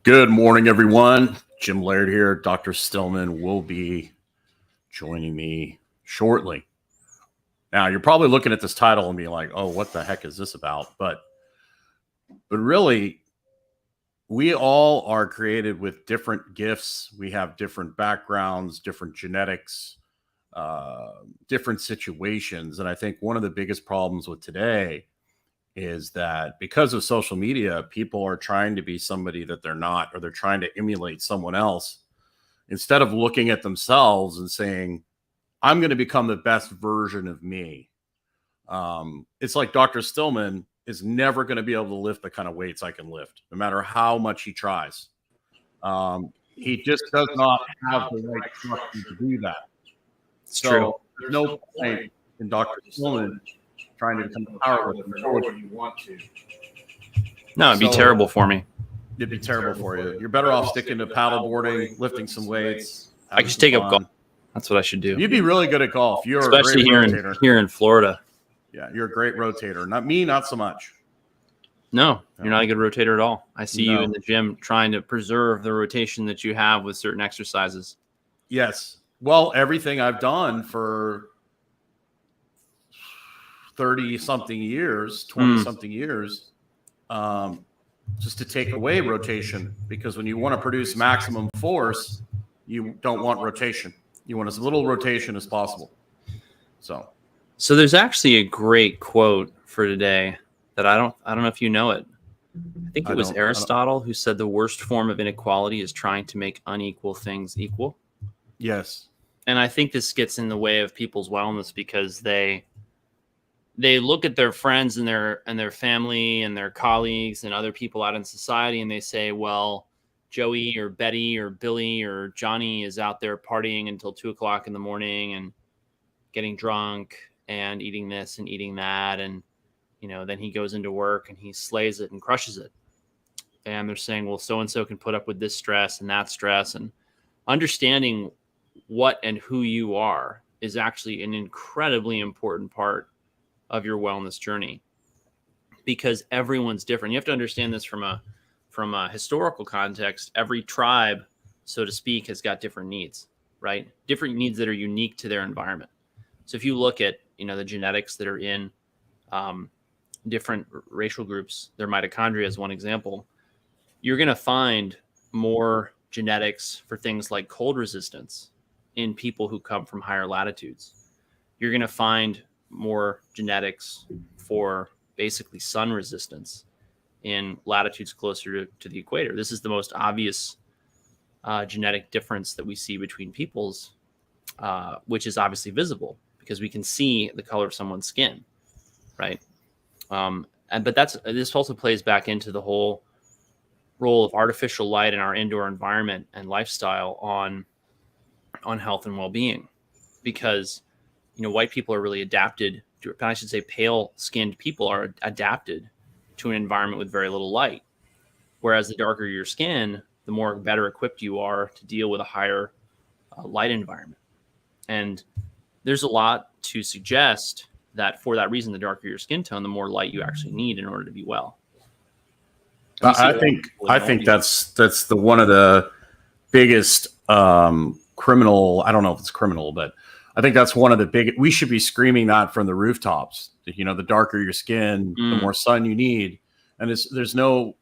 Good morning, everyone. Jim Laird here. Dr. Stillman will be joining me shortly. Now, you're probably looking at this title and being like, oh, what the heck is this about? But really, we all are created with different gifts. We have different backgrounds, different genetics, different situations. And I think one of the biggest problems with today is that because of social media, people are trying to be somebody that they're not, or they're trying to emulate someone else instead of looking at themselves and saying, I'm going to become the best version of me. It's like Dr. Stillman is never going to be able to lift the kind of weights I can lift, no matter how much he tries. He just does not have the right structure to do that. It's true. There's no point in Dr. Stillman trying to become powerlifter or what you want to. No, it'd be terrible for me. It'd be terrible for you. You're better off sticking to paddle boarding, lifting some weights. I should take up golf. That's what I should do. You'd be really good at golf. You're especially a great rotator. here in Florida. Yeah, you're a great rotator. Not me, not so much. No, you're not a good rotator at all. I see you in the gym trying to preserve the rotation that you have with certain exercises. Yes. Well, everything I've done for 30-something years, 20-something years, just to take away rotation. Because when you want to produce maximum force, you don't want rotation. You want as little rotation as possible. So there's actually a great quote for today that I don't know if you know it. I think it was Aristotle who said the worst form of inequality is trying to make unequal things equal. Yes. And I think this gets in the way of people's wellness because they look at their friends and their family and their colleagues and other people out in society, and they say, well, Joey or Betty or Billy or Johnny is out there partying until 2:00 in the morning and getting drunk and eating this and eating that. And, then he goes into work and he slays it and crushes it. And they're saying, well, so-and-so can put up with this stress and that stress. And understanding what and who you are is actually an incredibly important part of your wellness journey, because everyone's different. You have to understand this from a historical context. Every tribe, so to speak, has got different needs, right? Different needs that are unique to their environment. So if you look at, the genetics that are in different racial groups, their mitochondria is one example, you're going to find more genetics for things like cold resistance in people who come from higher latitudes. You're going to find more genetics for basically sun resistance in latitudes closer to the equator. This is the most obvious genetic difference that we see between peoples, which is obviously visible because we can see the color of someone's skin, right? But this also plays back into the whole role of artificial light in our indoor environment and lifestyle on health and well-being, because white people are really adapted to, I should say pale-skinned people are adapted to an environment with very little light. Whereas the darker your skin, the more better equipped you are to deal with a higher light environment. And there's a lot to suggest that for that reason, the darker your skin tone, the more light you actually need in order to be well. I think that's one of the biggest criminal. I don't know if it's criminal, but I think that's one of the big. We should be screaming that from the rooftops. The darker your skin, the more sun you need, and there's no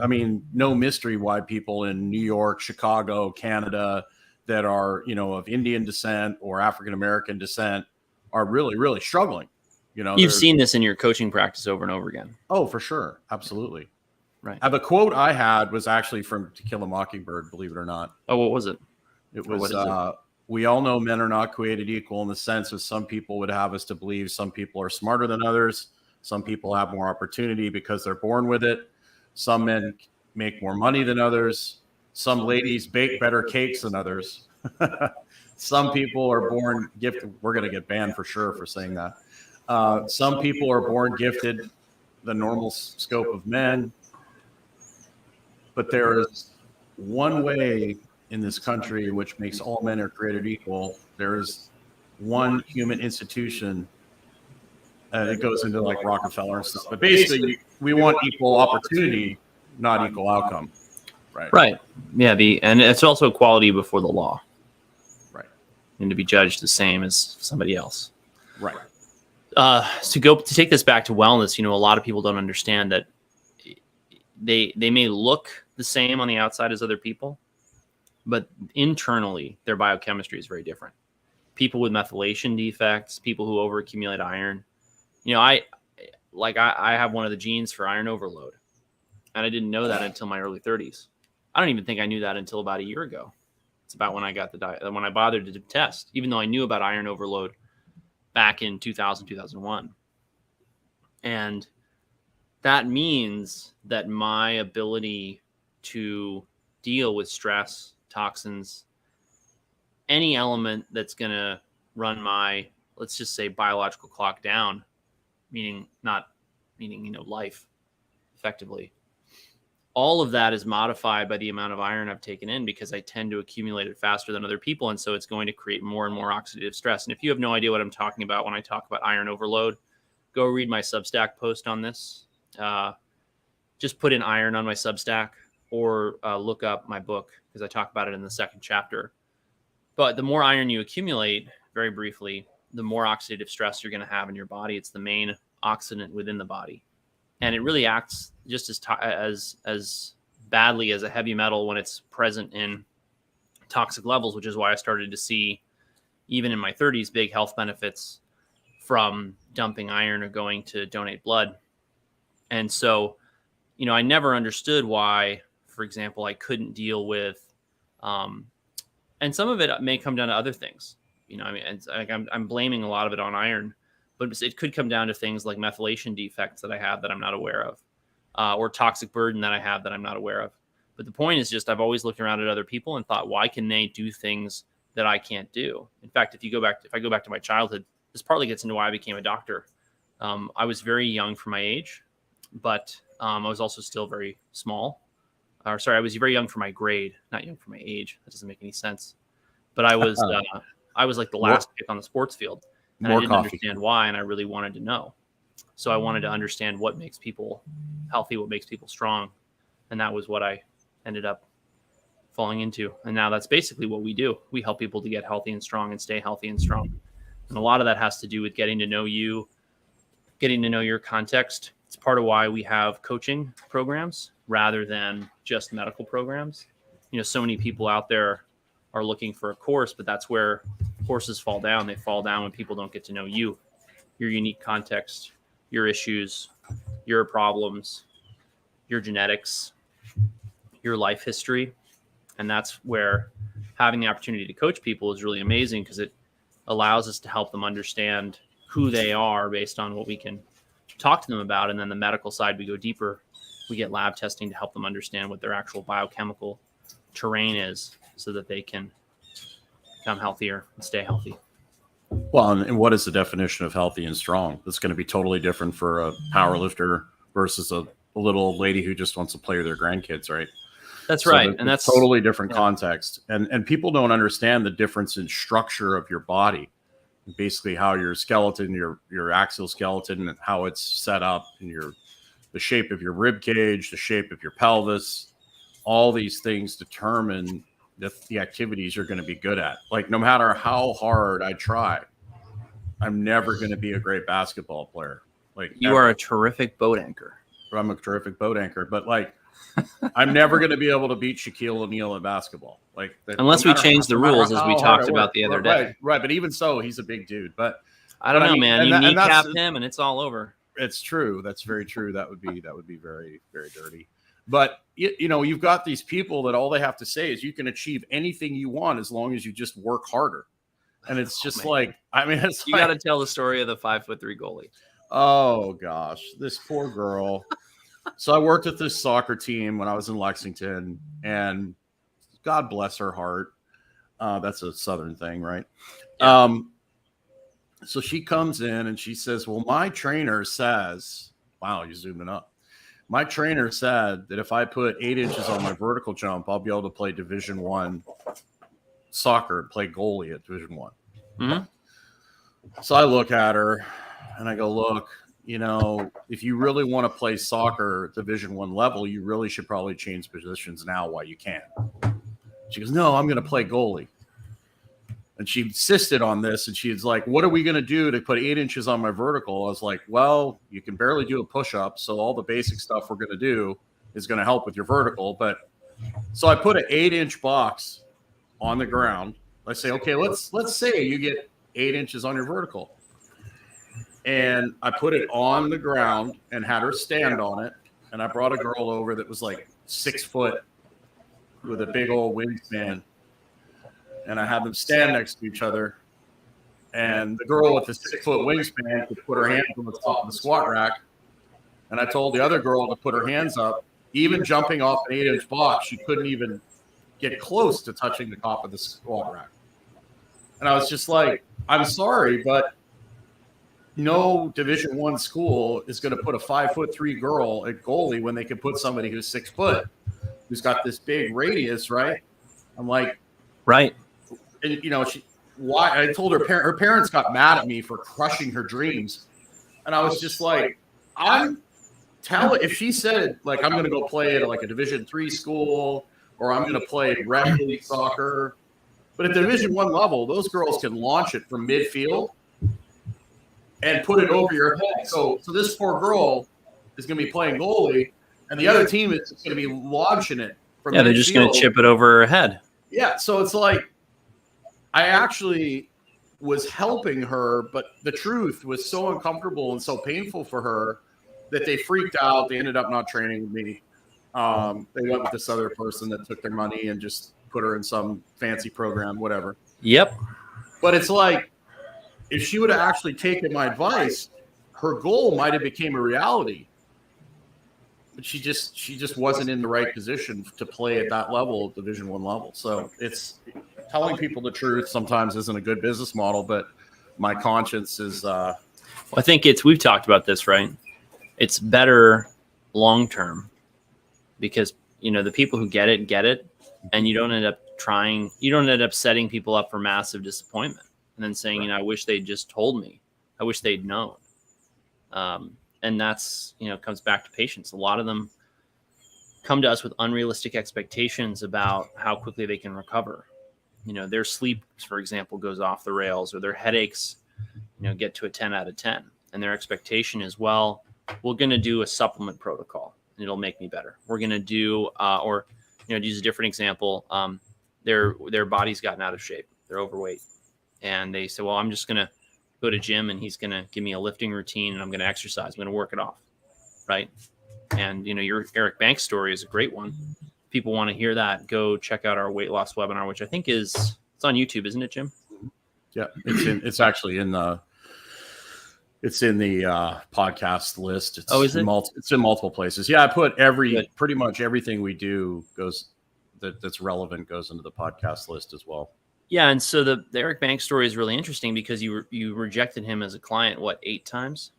mystery why people in New York, Chicago, Canada that are of Indian descent or African American descent are really, really struggling. You've seen this in your coaching practice over and over again. Oh, for sure, absolutely. Right. The quote I had was actually from To Kill a Mockingbird, believe it or not. Oh, what was it? It was, we all know men are not created equal in the sense of some people would have us to believe some people are smarter than others. Some people have more opportunity because they're born with it. Some men make more money than others. Some ladies bake better cakes than others. Some people are born gifted. We're going to get banned for sure for saying that. Some people are born gifted the normal scope of men. But there is one way in this country which makes all men are created equal. There is one human institution. It goes into like Rockefeller and stuff. But basically, we want equal opportunity, not equal outcome. Right. Yeah. And it's also equality before the law. Right. And to be judged the same as somebody else. Right. To take this back to wellness, a lot of people don't understand that they may look the same on the outside as other people, but internally their biochemistry is very different. People with methylation defects, people who overaccumulate iron. I have one of the genes for iron overload, and I didn't know that until my early 30s. I don't even think I knew that until about a year ago. It's about when I got when I bothered to test, even though I knew about iron overload back in 2000, 2001. And that means that my ability to deal with stress, toxins, any element that's going to run my, let's just say, biological clock down, meaning life effectively. All of that is modified by the amount of iron I've taken in, because I tend to accumulate it faster than other people. And so it's going to create more and more oxidative stress. And if you have no idea what I'm talking about when I talk about iron overload, go read my Substack post on this. Just put in iron on my Substack, or look up my book, because I talk about it in the second chapter. But the more iron you accumulate, very briefly, the more oxidative stress you're going to have in your body. It's the main oxidant within the body. And it really acts just as badly as a heavy metal when it's present in toxic levels, which is why I started to see, even in my 30s, big health benefits from dumping iron or going to donate blood. And so, I never understood why, for example, I couldn't deal with, and some of it may come down to other things. I'm blaming a lot of it on iron, but it could come down to things like methylation defects that I have that I'm not aware of, or toxic burden that I have that I'm not aware of. But the point is just, I've always looked around at other people and thought, why can they do things that I can't do? In fact, if I go back to my childhood, this partly gets into why I became a doctor. I was very young for my age, but I was also still very small. I was very young for my grade, not young for my age. That doesn't make any sense. But I was like the last pick on the sports field. And I didn't understand why, and I really wanted to know. So I wanted to understand what makes people healthy, what makes people strong. And that was what I ended up falling into. And now that's basically what we do. We help people to get healthy and strong and stay healthy and strong. And a lot of that has to do with getting to know you, getting to know your context. It's part of why we have coaching programs rather than just medical programs. So many people out there are looking for a course, but that's where courses fall down. They fall down when people don't get to know you, your unique context, your issues, your problems, your genetics, your life history. And that's where having the opportunity to coach people is really amazing, because it allows us to help them understand who they are based on what we can talk to them about. And then the medical side, we go deeper. We get lab testing to help them understand what their actual biochemical terrain is, so that they can become healthier and stay healthy. Well, and what is the definition of healthy and strong? That's going to be totally different for a power lifter versus a little old lady who just wants to play with their grandkids, right? That's right. And that's totally different context. And people don't understand the difference in structure of your body. Basically how your skeleton, your axial skeleton, and how it's set up, and the shape of your rib cage, the shape of your pelvis, all these things determine the activities you're going to be good at. Like, no matter how hard I try, I'm never going to be a great basketball player. Like, you are a terrific boat anchor. I'm a terrific boat anchor, but like, I'm never going to be able to beat Shaquille O'Neal in basketball. Like, unless we change the rules, as we talked about the other day. Right. But even so, he's a big dude. But I don't know, man. You kneecap him, and it's all over. It's true. That's very true. That would be very, very dirty. But, you've got these people that all they have to say is you can achieve anything you want as long as you just work harder. And it's just you got to tell the story of the 5'3" goalie. Oh, gosh, this poor girl. So I worked with this soccer team when I was in Lexington, and God bless her heart. That's a Southern thing, right? Yeah. So she comes in and she says, well, my trainer says, wow, you're zooming up. My trainer said that if I put 8 inches on my vertical jump, I'll be able to play Division I soccer, play goalie at Division I. Mm-hmm. So I look at her and I go, look, if you really want to play soccer Division I level, you really should probably change positions now while you can. She goes, no, I'm going to play goalie. And she insisted on this. And she was like, what are we going to do to put 8 inches on my vertical? I was like, well, you can barely do a push-up. So all the basic stuff we're going to do is going to help with your vertical. But so I put an 8-inch box on the ground. I say, okay, let's say you get 8 inches on your vertical. And I put it on the ground and had her stand on it. And I brought a girl over that was like 6 foot with a big old wingspan. And I had them stand next to each other. And the girl with the 6 foot wingspan could put her hands on the top of the squat rack. And I told the other girl to put her hands up. Even jumping off an 8-inch box, she couldn't even get close to touching the top of the squat rack. And I was just like, I'm sorry, but no Division I school is going to put a 5'3" girl at goalie when they can put somebody who's 6 foot, who's got this big radius, right? I'm like, right. And why? I told her parents got mad at me for crushing her dreams, and I was just like, if she said like I'm going to go play at like a Division III school or I'm going to play rec league soccer, but at the Division I level, those girls can launch it from midfield and put it over your head. So this poor girl is going to be playing goalie, and the other team is going to be launching it from midfield. They're just going to chip it over her head. Yeah, so it's like I actually was helping her, but the truth was so uncomfortable and so painful for her that they freaked out. They ended up not training with me. They went with this other person that took their money and just put her in some fancy program, whatever. Yep. But it's like, if she would have actually taken my advice, her goal might have became a reality. But she just wasn't in the right position to play at that level, Division I level. So it's telling people the truth sometimes isn't a good business model, but my conscience is. Well, I think we've talked about this, right? It's better long term because the people who get it, and you don't end up setting people up for massive disappointment and then saying, I wish they'd just told me, I wish they'd known. And that's, comes back to patience. A lot of them come to us with unrealistic expectations about how quickly they can recover. Their sleep, for example, goes off the rails, or their headaches, get to a 10 out of 10. And their expectation is, well, we're going to do a supplement protocol and it'll make me better. We're going to do, to use a different example, their body's gotten out of shape. They're overweight. And they say, well, I'm just going to go to gym and he's going to give me a lifting routine and I'm going to exercise. I'm going to work it off. Right. And, your Eric Banks story is a great one. People want to hear that. Go check out our weight loss webinar, which I think it's on YouTube, isn't it, Jim? Yeah. It's actually in the podcast list. Is it? It's in multiple places. Yeah. I put pretty much everything we do that's relevant goes into the podcast list as well. Yeah, and so the Eric Banks story is really interesting because you rejected him as a client, 8 times?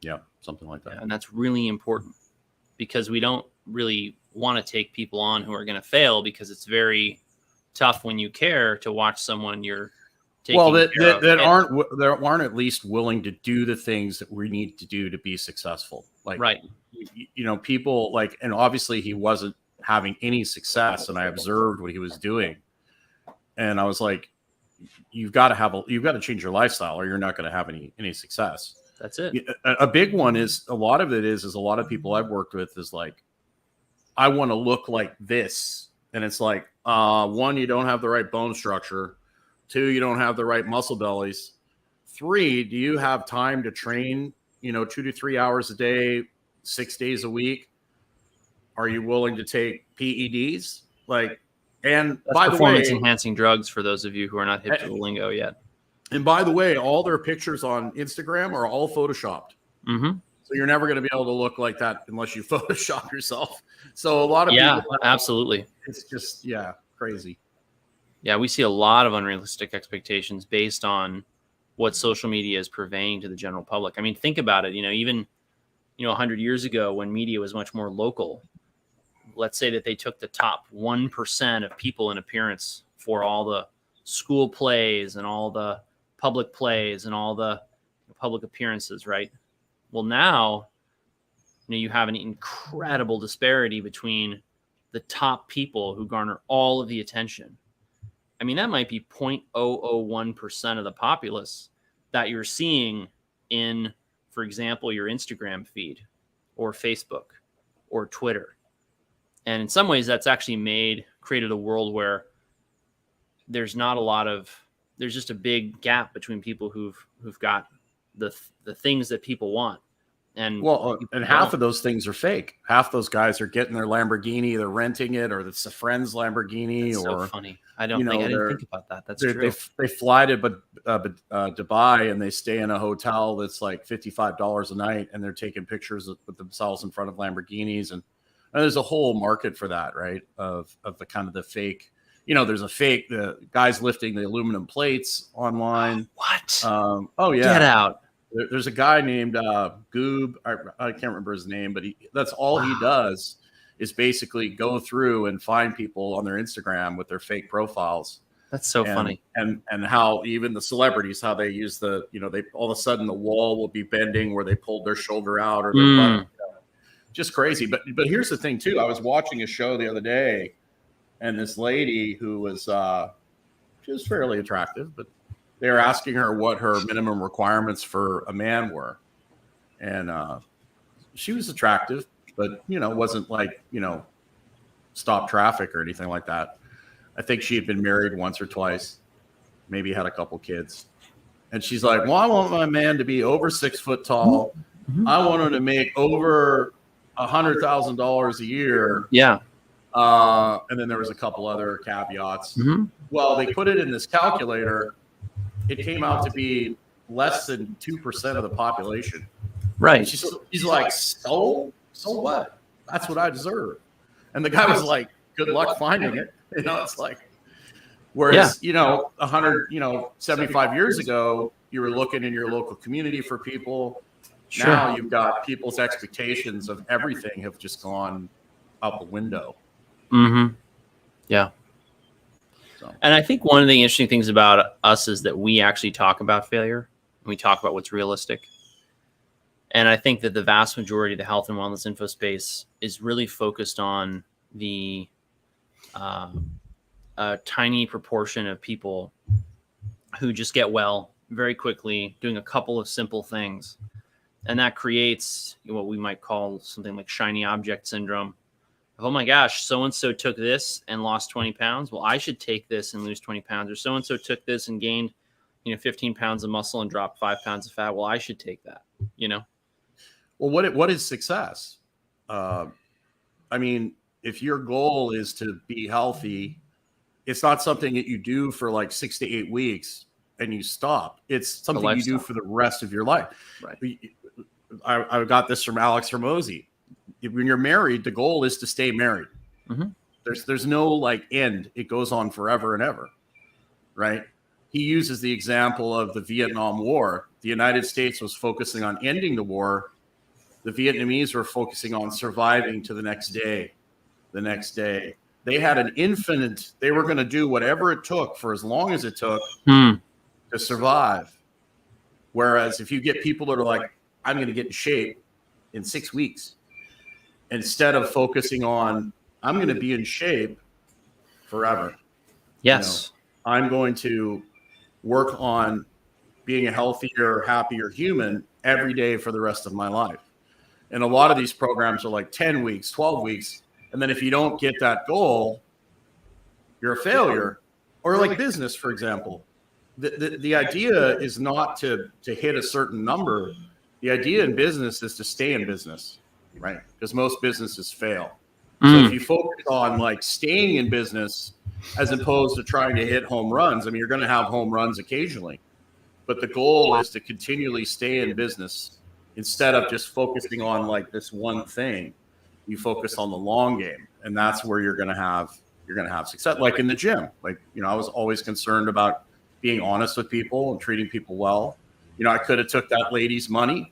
Yeah, something like that. Yeah, and that's really important because we don't really want to take people on who are going to fail because it's very tough when you care to watch someone you're taking care of. that aren't at least willing to do the things that we need to do to be successful. Like, right. People like, and obviously he wasn't having any success, and I observed what he was doing. And I was like, you've got to change your lifestyle or you're not going to have any success. That's it. A big one is a lot of people I've worked with is like, I want to look like this. And it's like, 1, you don't have the right bone structure. 2, you don't have the right muscle bellies. 3, do you have time to train, 2 to 3 hours a day, 6 days a week? Are you willing to take PEDs? And that's by the way, performance enhancing drugs for those of you who are not hip to the lingo yet. And by the way, all their pictures on Instagram are all photoshopped. Mm-hmm. So you're never going to be able to look like that unless you Photoshop yourself. So a lot of people, absolutely. It's just crazy. Yeah, we see a lot of unrealistic expectations based on what social media is purveying to the general public. I mean, think about it. Even 100 years ago when media was much more local. Let's say that they took the top 1% of people in appearance for all the school plays and all the public plays and all the public appearances, right? Well, now, you have an incredible disparity between the top people who garner all of the attention. I mean, that might be 0.001% of the populace that you're seeing in, for example, your Instagram feed or Facebook or Twitter. And in some ways, that's actually created a world where there's just a big gap between people who've got the things that people want. And half of those things are fake. Half those guys are getting their Lamborghini, they're renting it, or it's a friend's Lamborghini. That's so funny. I didn't think about that. That's true. They fly to Dubai and they stay in a hotel that's like $55 a night, and they're taking pictures with themselves in front of Lamborghinis, and there's a whole market for that, right? Of the kind of the fake. There's the guys lifting the aluminum plates online. What? Oh yeah. Get out. There's a guy named Goob. I can't remember his name, but that's all he does is basically go through and find people on their Instagram with their fake profiles. That's so funny. And how even the celebrities, how they use they all of a sudden the wall will be bending where they pulled their shoulder out or their butt. Just crazy. But here's the thing too. I was watching a show the other day, and this lady who was she was fairly attractive, but they were asking her what her minimum requirements for a man were. And she was attractive, but, wasn't like, stop traffic or anything like that. I think she had been married once or twice, maybe had a couple kids. And she's like, well, I want my man to be over 6 foot tall. Mm-hmm. I want him to make over $100,000 a year. Yeah. And then there was a couple other caveats. Mm-hmm. Well, they put it in this calculator. It came out to be less than 2% of the population. Right. He's like, so what? That's what I deserve. And the guy was like, good luck finding it. It's like, whereas, 75 years ago, you were looking in your local community for people. Sure. Now you've got people's expectations of everything have just gone out the window. Mm-hmm. Yeah. And I think one of the interesting things about us is that we actually talk about failure. And we talk about what's realistic. And I think that the vast majority of the health and wellness info space is really focused on the tiny proportion of people who just get well very quickly, doing a couple of simple things. And that creates what we might call something like shiny object syndrome. Oh my gosh, so-and-so took this and lost 20 pounds. Well, I should take this and lose 20 pounds. Or so-and-so took this and gained, 15 pounds of muscle and dropped 5 pounds of fat. Well, I should take that, Well, what is success? If your goal is to be healthy, it's not something that you do for like 6 to 8 weeks and you stop. It's something you do for the rest of your life. Right. I got this from Alex Hormozy. When you're married, the goal is to stay married. Mm-hmm. There's no like end. It goes on forever and ever, right? He uses the example of the Vietnam War. The United States was focusing on ending the war. The Vietnamese were focusing on surviving to the next day. They had an infinite, they were going to do whatever it took for as long as it took to survive. Whereas if you get people that are like, I'm going to get in shape in 6 weeks, instead of focusing on, I'm going to be in shape forever. Yes. I'm going to work on being a healthier, happier human every day for the rest of my life. And a lot of these programs are like 10 weeks, 12 weeks. And then if you don't get that goal, you're a failure. Or like business, for example. The idea is not to hit a certain number. The idea in business is to stay in business, right? Because most businesses fail. So if you focus on like staying in business as opposed to trying to hit home runs, you're going to have home runs occasionally. But the goal is to continually stay in business instead of just focusing on like this one thing. You focus on the long game, and that's where you're going to have success. Like in the gym, I was always concerned about being honest with people and treating people well. I could have took that lady's money,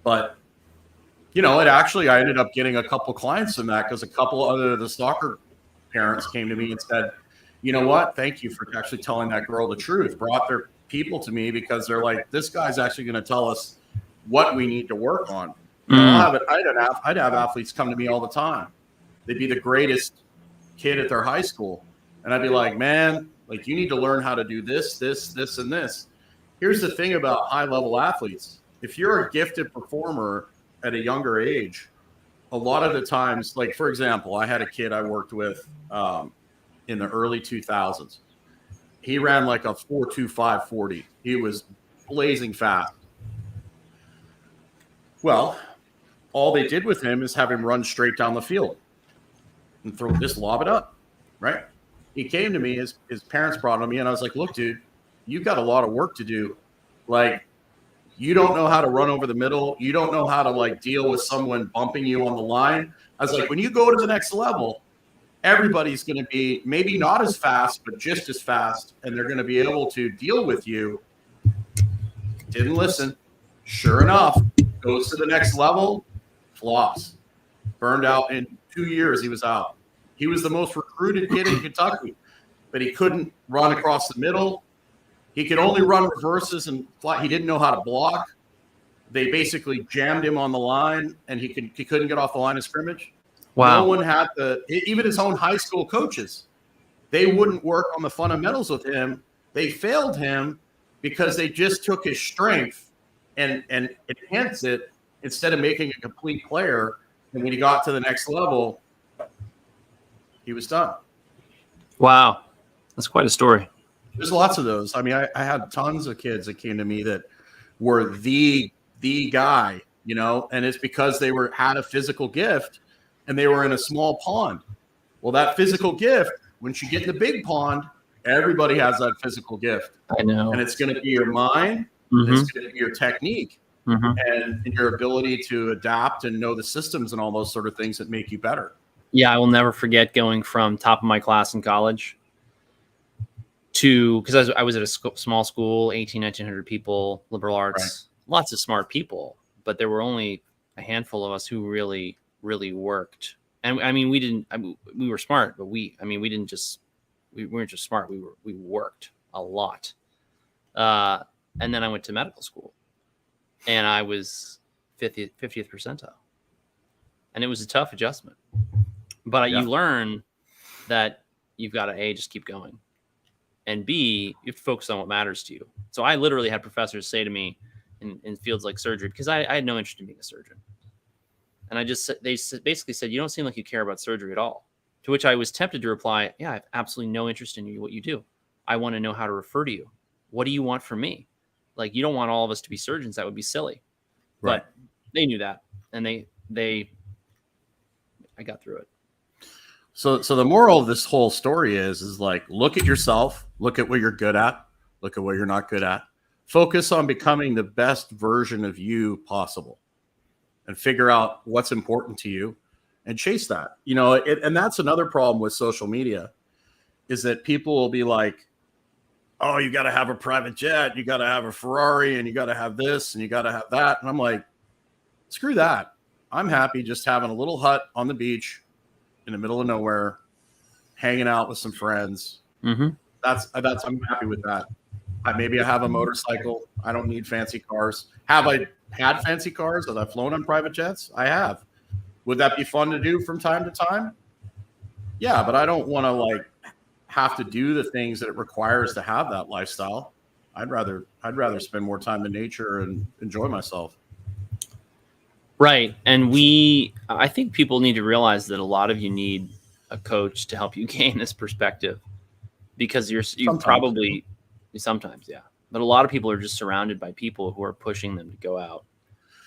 but I ended up getting a couple clients from that because a couple other the soccer parents came to me and said, you know what? Thank you for actually telling that girl the truth. Brought their people to me because they're like, this guy's actually going to tell us what we need to work on. You know, I'd have athletes come to me all the time. They'd be the greatest kid at their high school. And I'd be like, man, like, you need to learn how to do this, this, this, and this. Here's the thing about high-level athletes. If you're a gifted performer at a younger age, a lot of the times, like, for example, I had a kid I worked with in the early 2000s. He ran like a 4.25 40. He was blazing fast. Well, all they did with him is have him run straight down the field and just lob it up, right? He came to me, his parents brought him to me, and I was like, look, dude, you've got a lot of work to do. Like, you don't know how to run over the middle. You don't know how to, like, deal with someone bumping you on the line. I was like, when you go to the next level, everybody's going to be maybe not as fast, but just as fast, and they're going to be able to deal with you. Didn't listen. Sure enough, goes to the next level, flops. Burned out in 2 years, he was out. He was the most recruited kid in Kentucky, but he couldn't run across the middle. He could only run reverses and fly. He didn't know how to block. They basically jammed him on the line, and he couldn't get off the line of scrimmage. Wow. No one had even his own high school coaches, they wouldn't work on the fundamentals with him. They failed him because they just took his strength and enhanced it instead of making a complete player. And when he got to the next level, he was done. Wow. That's quite a story. There's lots of those. I mean, I had tons of kids that came to me that were the guy, you know, and it's because they had a physical gift and they were in a small pond. Well, that physical gift, once you get in the big pond, everybody has that physical gift. I know. And it's going to be your mind, it's going to be your technique, and your ability to adapt and know the systems and all those sort of things that make you better. Yeah, I will never forget going from top of my class in college to, because I was at a small school, 1,900 people, liberal arts, lots of smart people, but there were only a handful of us who really worked. And I mean, we were smart, but we weren't just smart. We worked a lot. And then I went to medical school and I was 50th percentile, and it was a tough adjustment, but you learn that you've got to just keep going, and B, you have to focus on what matters to you. So I literally had professors say to me in fields like surgery, because I had no interest in being a surgeon. And they basically said, you don't seem like you care about surgery at all. To which I was tempted to reply, yeah, I have absolutely no interest in what you do. I want to know how to refer to you. What do you want from me? Like, you don't want all of us to be surgeons. That would be silly. Right. But they knew that. And I got through it. So the moral of this whole story is like, look at yourself, look at what you're good at, look at what you're not good at. Focus on becoming the best version of you possible, and figure out what's important to you and chase that. You know, and that's another problem with social media, is that people will be like, oh, you got to have a private jet, you got to have a Ferrari, and you got to have this, and you got to have that. And I'm like, screw that. I'm happy just having a little hut on the beach in the middle of nowhere, hanging out with some friends. I'm happy with that. Maybe I have a motorcycle. I don't need fancy cars. Have I had fancy cars? Have I flown on private jets? I have. Would that be fun to do from time to time? Yeah, but I don't want to like have to do the things that it requires to have that lifestyle. I'd rather spend more time in nature and enjoy myself. Right. And I think people need to realize that a lot of you need a coach to help you gain this perspective, because sometimes, yeah. But a lot of people are just surrounded by people who are pushing them to go out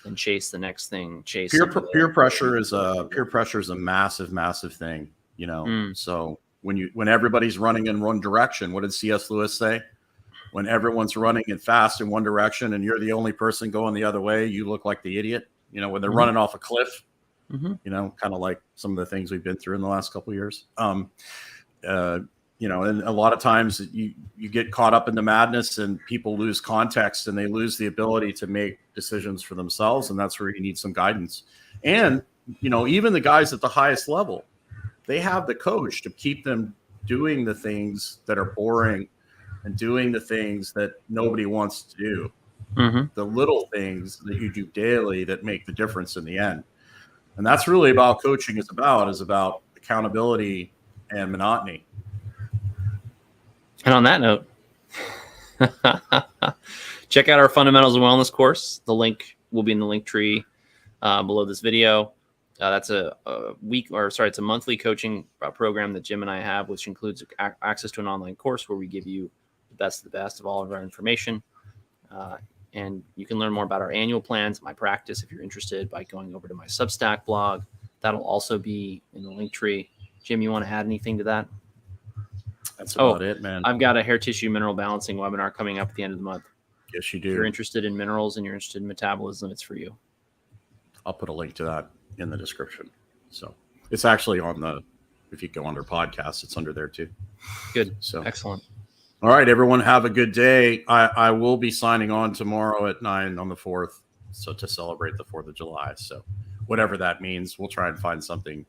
and chase the next thing. Peer pressure is a massive thing, you know. So when everybody's running in one direction, what did C.S. Lewis say? When everyone's running in fast in one direction and you're the only person going the other way, you look like the idiot. You know, when they're running off a cliff, you know, kind of like some of the things we've been through in the last couple of years. You know, and a lot of times you get caught up in the madness and people lose context and they lose the ability to make decisions for themselves. And that's where you need some guidance. And, you know, even the guys at the highest level, they have the coach to keep them doing the things that are boring and doing the things that nobody wants to do. the little things that you do daily that make the difference in the end. And that's really about coaching is about accountability and monotony. And on that note, check out our fundamentals of wellness course. The link will be in the link tree below this video. That's a monthly coaching program that Jim and I have, which includes access to an online course where we give you the best of all of our information. And you can learn more about our annual plans, my practice, if you're interested, by going over to my Substack blog. That'll also be in the link tree. Jim, you want to add anything to that? That's about it, man. I've got a hair tissue mineral balancing webinar coming up at the end of the month. Yes, you do. If you're interested in minerals and you're interested in metabolism, it's for you. I'll put a link to that in the description. So it's actually if you go under podcasts, it's under there too. Good. So excellent. All right, everyone, have a good day. I will be signing on tomorrow at 9 on the 4th, so to celebrate the 4th of July. So whatever that means, we'll try and find something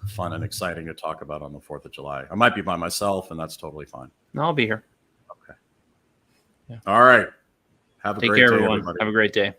fun and exciting to talk about on the 4th of July. I might be by myself, and that's totally fine. No, I'll be here. Okay. Yeah. All right. Have a Take great care, day, everyone. everybody. Have a great day.